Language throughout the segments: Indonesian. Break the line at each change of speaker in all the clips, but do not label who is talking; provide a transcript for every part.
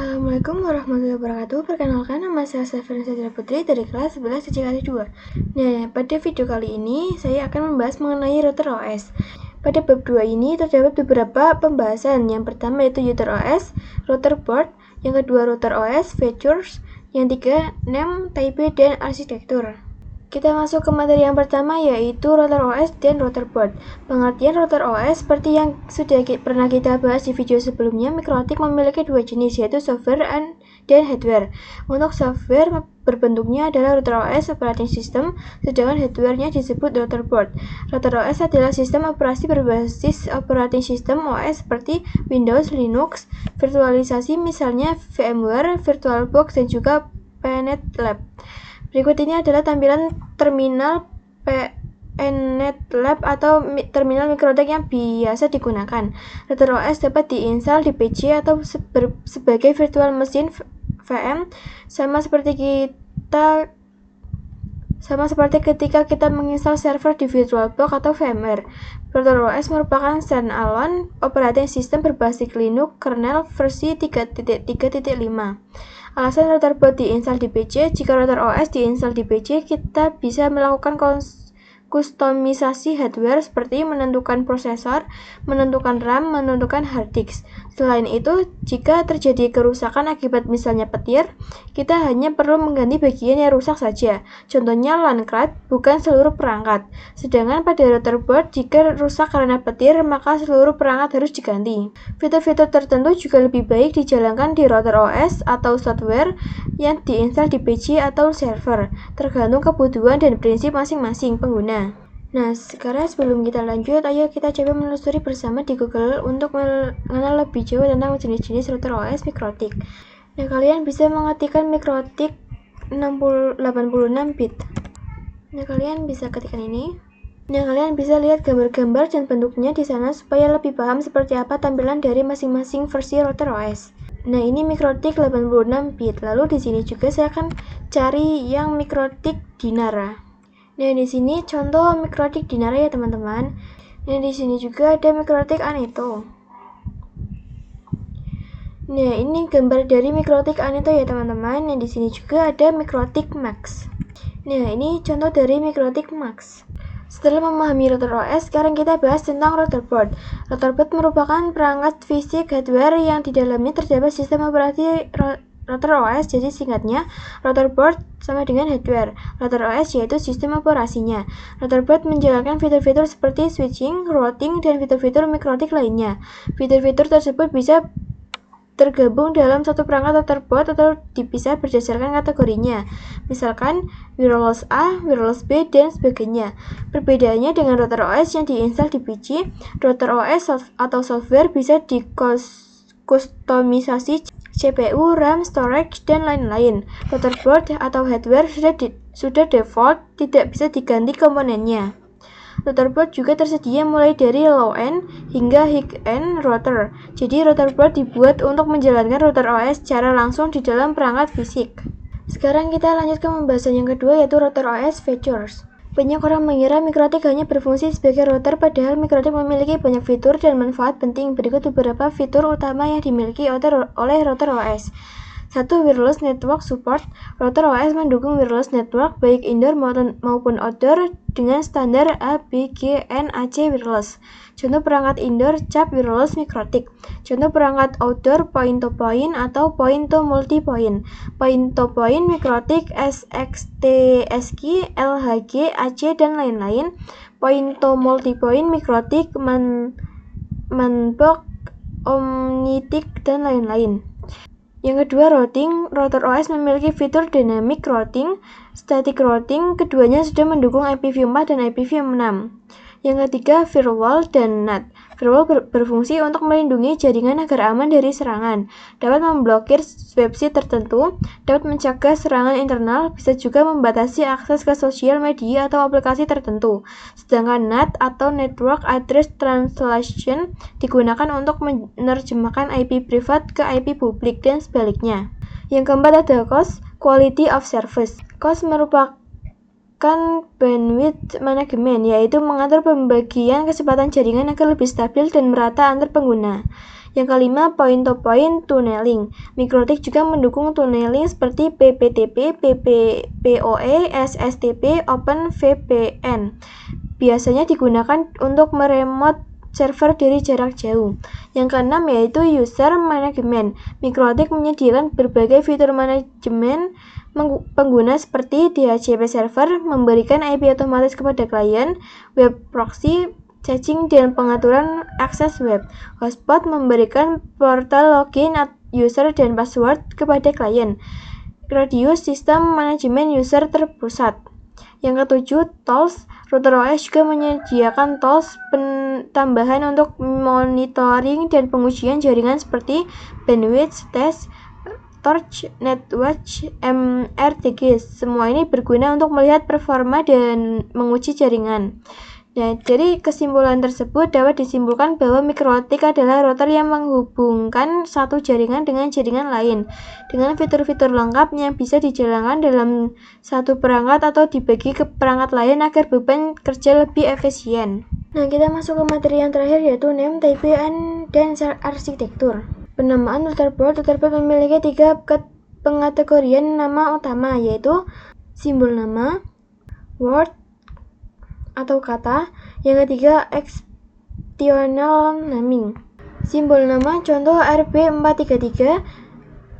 Assalamualaikum warahmatullahi wabarakatuh. Perkenalkan, nama saya Stephanie Sadira Putri dari kelas 11 CCKT 2. Nah, pada video kali ini saya akan membahas mengenai router OS. Pada bab 2 ini terdapat beberapa pembahasan. Yang pertama yaitu user OS, router board, yang kedua router OS, features, yang tiga name, type, dan arsitektur. Kita masuk ke materi yang pertama yaitu router OS dan router board. Pengertian router OS seperti yang sudah pernah kita bahas di video sebelumnya, Mikrotik memiliki dua jenis yaitu software dan hardware. Untuk software berbentuknya adalah router OS operating system, sedangkan hardware-nya disebut router board. Router OS adalah sistem operasi berbasis operating system OS seperti Windows, Linux, virtualisasi misalnya VMware, VirtualBox, dan juga PNetLab. Berikut ini adalah tampilan terminal PNetLab atau terminal Mikrotik yang biasa digunakan. Router OS dapat diinstal di PC atau sebagai virtual machine VM, sama seperti ketika kita menginstal server di VirtualBox atau VMware. Router OS merupakan standalone operating system berbasis Linux kernel versi 3.3.5. Alasan router board diinstal di PC, jika router OS diinstal di PC, kita bisa melakukan kustomisasi hardware seperti menentukan prosesor, menentukan RAM, menentukan hard disk. Selain itu, jika terjadi kerusakan akibat misalnya petir, kita hanya perlu mengganti bagian yang rusak saja. Contohnya LAN card, bukan seluruh perangkat. Sedangkan pada router board, jika rusak karena petir, maka seluruh perangkat harus diganti. Fitur-fitur tertentu juga lebih baik dijalankan di router OS atau software yang diinstal di PC atau server, tergantung kebutuhan dan prinsip masing-masing pengguna. Nah, sekarang sebelum kita lanjut, ayo kita coba menelusuri bersama di Google untuk mengenal lebih jauh tentang jenis-jenis router OS Mikrotik. Nah, kalian bisa mengetikkan Mikrotik 86 bit. Nah, kalian bisa ketikkan ini. Nah, kalian bisa lihat gambar-gambar dan bentuknya di sana supaya lebih paham seperti apa tampilan dari masing-masing versi router OS. Nah, ini Mikrotik 86 bit. Lalu di sini juga saya akan cari yang Mikrotik Dinara. Nah, di sini contoh Mikrotik Dinara ya, teman-teman. Nah, di sini juga ada Mikrotik Aneto. Nah, ini gambar dari Mikrotik Aneto ya, teman-teman. Nah, di sini juga ada Mikrotik Max. Nah, ini contoh dari Mikrotik Max. Setelah memahami router OS, sekarang kita bahas tentang router board. Router board merupakan perangkat fisik hardware yang di dalamnya terdapat sistem operasi router OS, jadi singkatnya router board sama dengan hardware. Router OS yaitu sistem operasinya. Router board menjalankan fitur-fitur seperti switching, routing, dan fitur-fitur Mikrotik lainnya. Fitur-fitur tersebut bisa tergabung dalam satu perangkat router board atau dipisah berdasarkan kategorinya. Misalkan wireless A, wireless B, dan sebagainya. Perbedaannya dengan router OS yang diinstal di PC, router OS atau software bisa dikustomisasi CPU, RAM, storage, dan lain-lain. Router board atau hardware sudah default, tidak bisa diganti komponennya. Router board juga tersedia mulai dari low-end hingga high-end router. Jadi router board dibuat untuk menjalankan router OS secara langsung di dalam perangkat fisik. Sekarang kita lanjut ke pembahasan yang kedua yaitu router OS features. Banyak orang mengira Mikrotik hanya berfungsi sebagai router, padahal Mikrotik memiliki banyak fitur dan manfaat penting. Berikut beberapa fitur utama yang dimiliki oleh router OS. 1. Wireless Network Support. Router OS mendukung wireless network baik indoor maupun outdoor dengan standar ABGN-AC wireless. Contoh perangkat indoor cap wireless Mikrotik. Contoh perangkat outdoor point-to-point atau point-to-multipoint. Point-to-point Mikrotik SXT-SKI, LHG, AC, dan lain-lain. Point-to-multipoint Mikrotik Manbox, Omnitic, dan lain-lain. Yang kedua, routing. Router OS memiliki fitur dynamic routing, static routing. Keduanya sudah mendukung IPv4 dan IPv6. Yang ketiga, firewall dan NAT. Firewall berfungsi untuk melindungi jaringan agar aman dari serangan, dapat memblokir website tertentu, dapat mencegah serangan internal, bisa juga membatasi akses ke sosial media atau aplikasi tertentu. Sedangkan NAT atau Network Address Translation digunakan untuk menerjemahkan IP privat ke IP publik dan sebaliknya. Yang keempat ada cost, quality of service. Cost merupakan bandwidth management, yaitu mengatur pembagian kecepatan jaringan agar lebih stabil dan merata antar pengguna. Yang kelima, point-to-point tunneling. Mikrotik juga mendukung tunneling seperti PPTP, PPPoE, SSTP, OpenVPN. Biasanya digunakan untuk meremote server dari jarak jauh. Yang keenam yaitu user management. Mikrotik menyediakan berbagai fitur manajemen pengguna seperti DHCP server, memberikan IP otomatis kepada klien, web proxy, caching dan pengaturan akses web. Hotspot memberikan portal login user dan password kepada klien. Radius sistem manajemen user terpusat. Yang ketujuh, tools. Router OS juga menyediakan tools tambahan untuk monitoring dan pengujian jaringan seperti bandwidth test, torch, netwatch, MRTG. Semua ini berguna untuk melihat performa dan menguji jaringan. Nah, dari kesimpulan tersebut dapat disimpulkan bahwa mikrotik adalah router yang menghubungkan satu jaringan dengan jaringan lain dengan fitur-fitur lengkap yang bisa dijalankan dalam satu perangkat atau dibagi ke perangkat lain agar beban kerja lebih efisien. Nah, kita masuk ke materi yang terakhir yaitu name, type, dan arsitektur. Penamaan routerboard. Routerboard memiliki 3 pengategorian nama utama yaitu simbol nama, word atau kata. Yang ketiga, extensional naming. Simbol nama contoh RB433.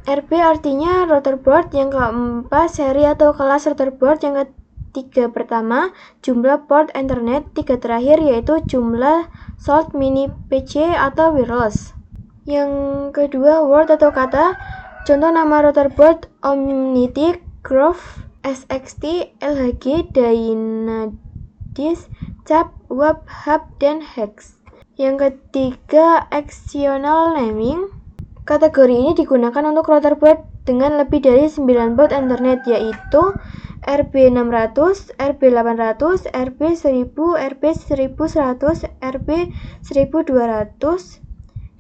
RB artinya routerboard. Yang keempat, seri atau kelas routerboard. Yang ketiga pertama, jumlah port internet. 3 terakhir yaitu jumlah slot mini PC atau wireless. Yang kedua, word atau kata. Contoh nama routerboard Omnitic, Grove, SXT, LHG, Dynadis, Cap, Web, Hub, dan Hex. Yang ketiga, extensional naming. Kategori ini digunakan untuk routerboard dengan lebih dari 9 port internet yaitu RB600, RB800, RB1000, RB1100, RB1200,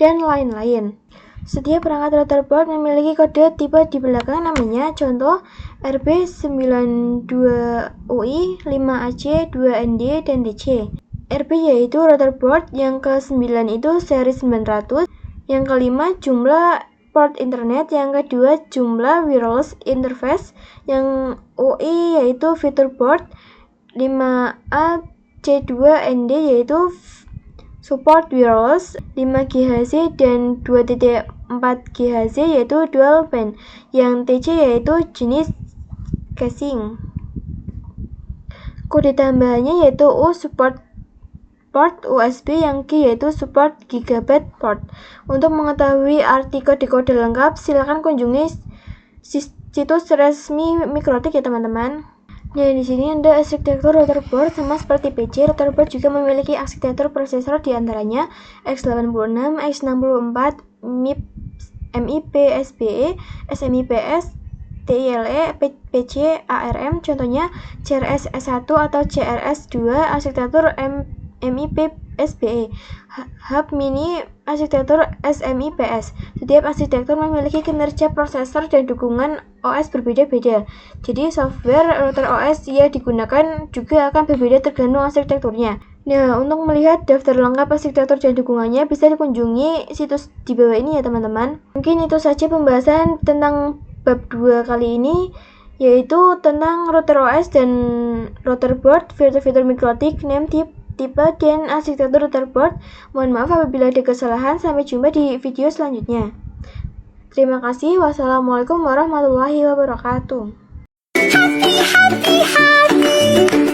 dan lain-lain. Setiap perangkat routerboard memiliki kode tipe di belakang namanya, contoh RB92UI, 5AC, 2ND, dan DC. RB yaitu routerboard, yang ke-9 itu seri 900, yang kelima jumlah port internet, yang kedua jumlah wireless interface, yang UI yaitu fitur port, 5A, C2ND yaitu support wireless, 5 GHz dan 2.4 GHz yaitu dual band, yang TC yaitu jenis casing. Kode tambahannya yaitu U support port USB, yang G yaitu support gigabit port. Untuk mengetahui arti kode-kode lengkap, silakan kunjungi situs resmi Mikrotik ya teman-teman. Nah, di sini ada arsitektur routerboard. Sama seperti PC, routerboard juga memiliki arsitektur prosesor diantaranya x86, x64, MIP, SBE, SMIPS, TILE, PC, ARM. Contohnya CRS S1 atau CRS2, arsitektur MIP SBE, Hub Mini, arsitektur SMIPS. Setiap arsitektur memiliki kinerja prosesor dan dukungan OS berbeda-beda. Jadi software router OS yang digunakan juga akan berbeda tergantung arsitekturnya. Nah, untuk melihat daftar lengkap arsitektur dan dukungannya bisa dikunjungi situs di bawah ini ya teman-teman. Mungkin itu saja pembahasan tentang bab 2 kali ini, yaitu tentang router OS dan routerboard, fitur-fitur Mikrotik, name, tipe, dan arsitektur routerboard. Mohon maaf apabila ada kesalahan. Sampai jumpa di video selanjutnya. Terima kasih. Wassalamualaikum warahmatullahi wabarakatuh. Happy, happy, happy.